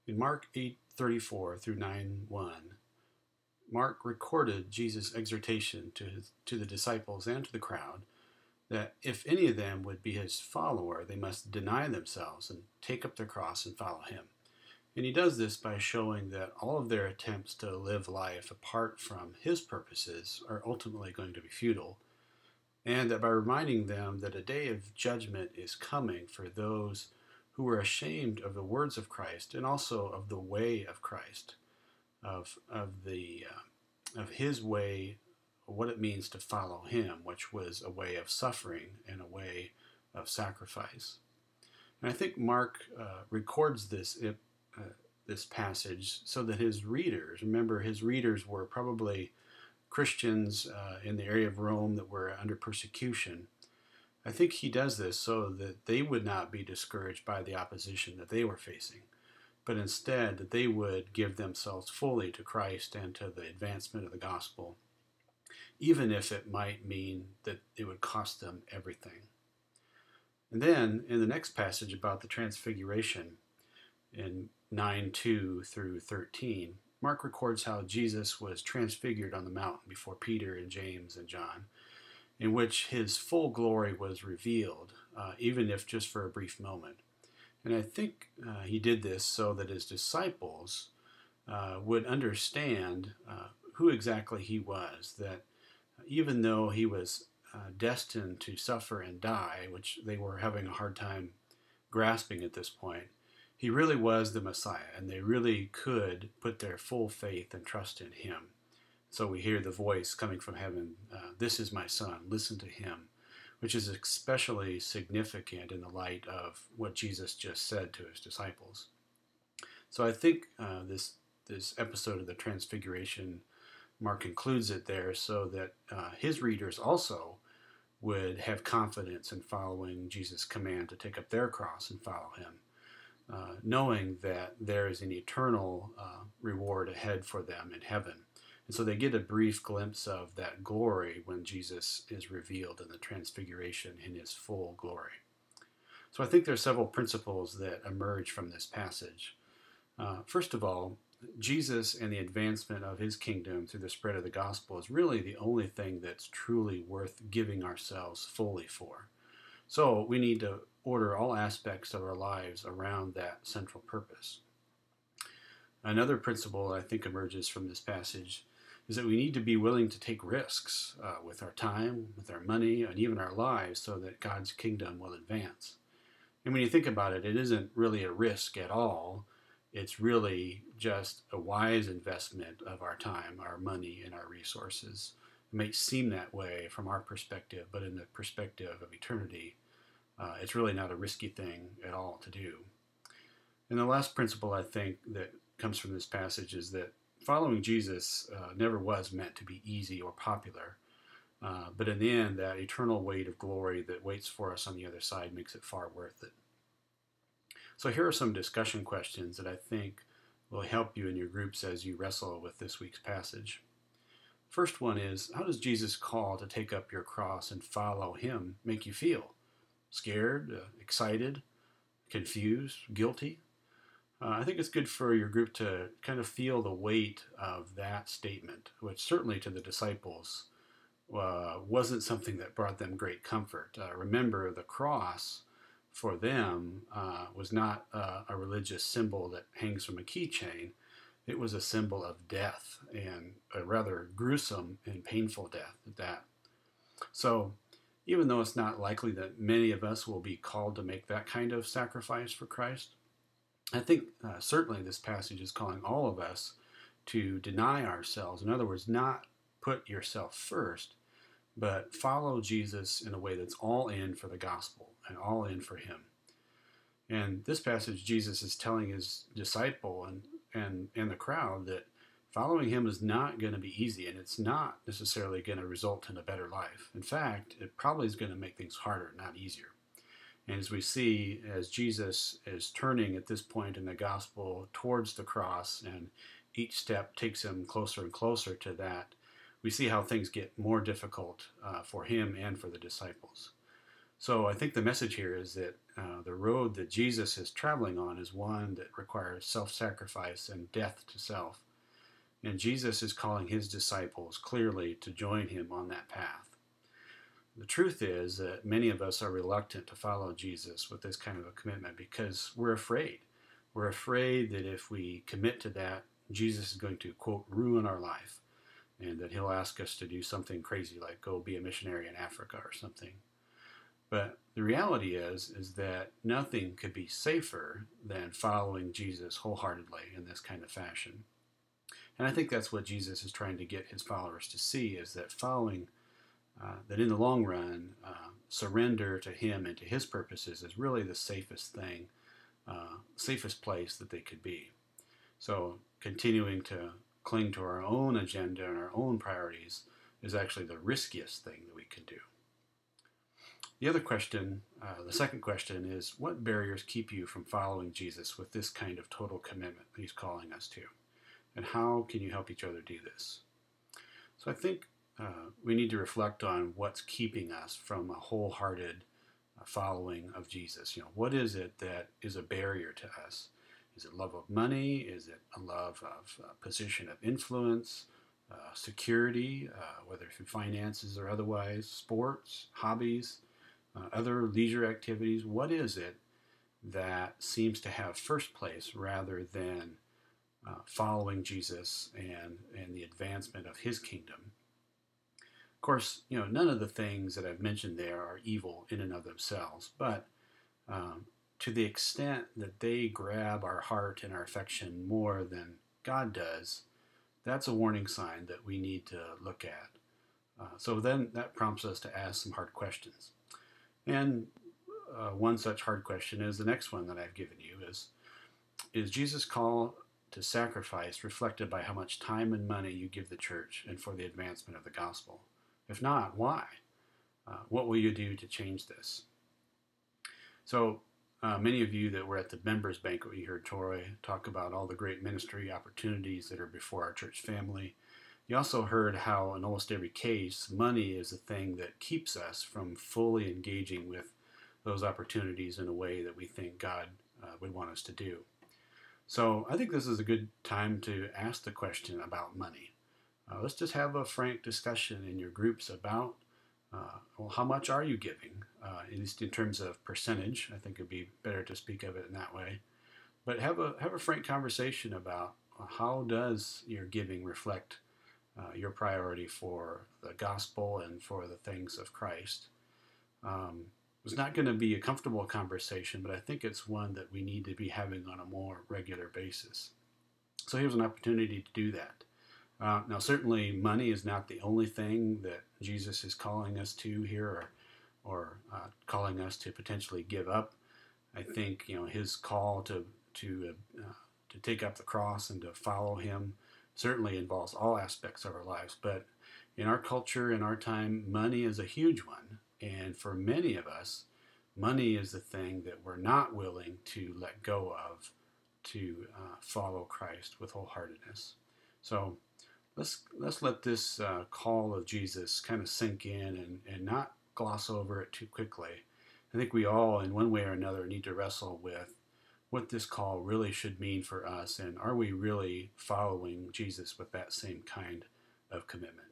In Mark 8:34 through 9:1, Mark recorded Jesus' exhortation to the disciples and to the crowd that if any of them would be his follower, they must deny themselves and take up their cross and follow him. And he does this by showing that all of their attempts to live life apart from his purposes are ultimately going to be futile, and that by reminding them that a day of judgment is coming for those who are ashamed of the words of Christ and also of the way of Christ, of his way, what it means to follow him, which was a way of suffering and a way of sacrifice. And I think Mark records this passage so that his readers, remember his readers were probably Christians in the area of Rome that were under persecution. I think he does this so that they would not be discouraged by the opposition that they were facing, but instead that they would give themselves fully to Christ and to the advancement of the gospel, even if it might mean that it would cost them everything. And then in the next passage about the transfiguration, in 9:2 through 13, Mark records how Jesus was transfigured on the mountain before Peter and James and John, in which his full glory was revealed, even if just for a brief moment. And I think he did this so that his disciples would understand who exactly he was, that even though he was destined to suffer and die, which they were having a hard time grasping at this point, he really was the Messiah, and they really could put their full faith and trust in him. So we hear the voice coming from heaven, "This is my son, listen to him," which is especially significant in the light of what Jesus just said to his disciples. So I think this episode of the Transfiguration, Mark concludes it there so that his readers also would have confidence in following Jesus' command to take up their cross and follow him, knowing that there is an eternal reward ahead for them in heaven. And so they get a brief glimpse of that glory when Jesus is revealed in the Transfiguration in his full glory. So I think there are several principles that emerge from this passage. First of all, Jesus and the advancement of his kingdom through the spread of the gospel is really the only thing that's truly worth giving ourselves fully for. So we need to order all aspects of our lives around that central purpose. Another principle I think emerges from this passage is that we need to be willing to take risks with our time, with our money, and even our lives so that God's kingdom will advance. And when you think about it, it isn't really a risk at all. It's really just a wise investment of our time, our money, and our resources. It may seem that way from our perspective, but in the perspective of eternity, it's really not a risky thing at all to do. And the last principle I think that comes from this passage is that following Jesus never was meant to be easy or popular, but in the end, that eternal weight of glory that waits for us on the other side makes it far worth it. So here are some discussion questions that I think will help you in your groups as you wrestle with this week's passage. First one is, how does Jesus' call to take up your cross and follow him make you feel? Scared, excited, confused, guilty? I think it's good for your group to kind of feel the weight of that statement, which certainly to the disciples wasn't something that brought them great comfort. Remember, the cross for them was not a religious symbol that hangs from a keychain. It was a symbol of death, and a rather gruesome and painful death at that. So even though it's not likely that many of us will be called to make that kind of sacrifice for Christ, I think certainly this passage is calling all of us to deny ourselves. In other words, not put yourself first, but follow Jesus in a way that's all in for the gospel and all in for him. And this passage, Jesus is telling his disciple and the crowd that following him is not going to be easy, and it's not necessarily going to result in a better life. In fact, it probably is going to make things harder, not easier. And as we see, as Jesus is turning at this point in the gospel towards the cross, and each step takes him closer and closer to that, we see how things get more difficult for him and for the disciples. So I think the message here is that the road that Jesus is traveling on is one that requires self-sacrifice and death to self. And Jesus is calling his disciples clearly to join him on that path. The truth is that many of us are reluctant to follow Jesus with this kind of a commitment because we're afraid. We're afraid that if we commit to that, Jesus is going to, quote, ruin our life, and that he'll ask us to do something crazy like go be a missionary in Africa or something. But the reality is that nothing could be safer than following Jesus wholeheartedly in this kind of fashion. And I think that's what Jesus is trying to get his followers to see, is that following, that in the long run, surrender to him and to his purposes is really the safest thing, safest place that they could be. So continuing to cling to our own agenda and our own priorities is actually the riskiest thing that we can do. The other question, the second question, is what barriers keep you from following Jesus with this kind of total commitment that he's calling us to? And how can you help each other do this? So I think we need to reflect on what's keeping us from a wholehearted following of Jesus. What is it that is a barrier to us? Is it love of money? Is it a love of position of influence, security, whether through finances or otherwise, sports, hobbies, other leisure activities? What is it that seems to have first place rather than following Jesus and the advancement of his kingdom? Of course, none of the things that I've mentioned there are evil in and of themselves, but to the extent that they grab our heart and our affection more than God does, that's a warning sign that we need to look at. So then that prompts us to ask some hard questions. And one such hard question is the next one that I've given you is Jesus' call to sacrifice reflected by how much time and money you give the church and for the advancement of the gospel? If not, why? What will you do to change this? So many of you that were at the members banquet, you heard Troy talk about all the great ministry opportunities that are before our church family. You also heard how in almost every case, money is the thing that keeps us from fully engaging with those opportunities in a way that we think God would want us to do. So I think this is a good time to ask the question about money. Let's just have a frank discussion in your groups about, well, how much are you giving? At least in terms of percentage. I think it'd be better to speak of it in that way. But have a frank conversation about how does your giving reflect your priority for the gospel and for the things of Christ. It's not going to be a comfortable conversation, but I think it's one that we need to be having on a more regular basis. So here's an opportunity to do that. Now, certainly money is not the only thing that Jesus is calling us to here, or calling us to potentially give up. I think his call to take up the cross and to follow him certainly involves all aspects of our lives. But in our culture, in our time, money is a huge one. And for many of us, money is the thing that we're not willing to let go of to follow Christ with wholeheartedness. So let's let this call of Jesus kind of sink in and not gloss over it too quickly. I think we all, in one way or another, need to wrestle with what this call really should mean for us, and are we really following Jesus with that same kind of commitment?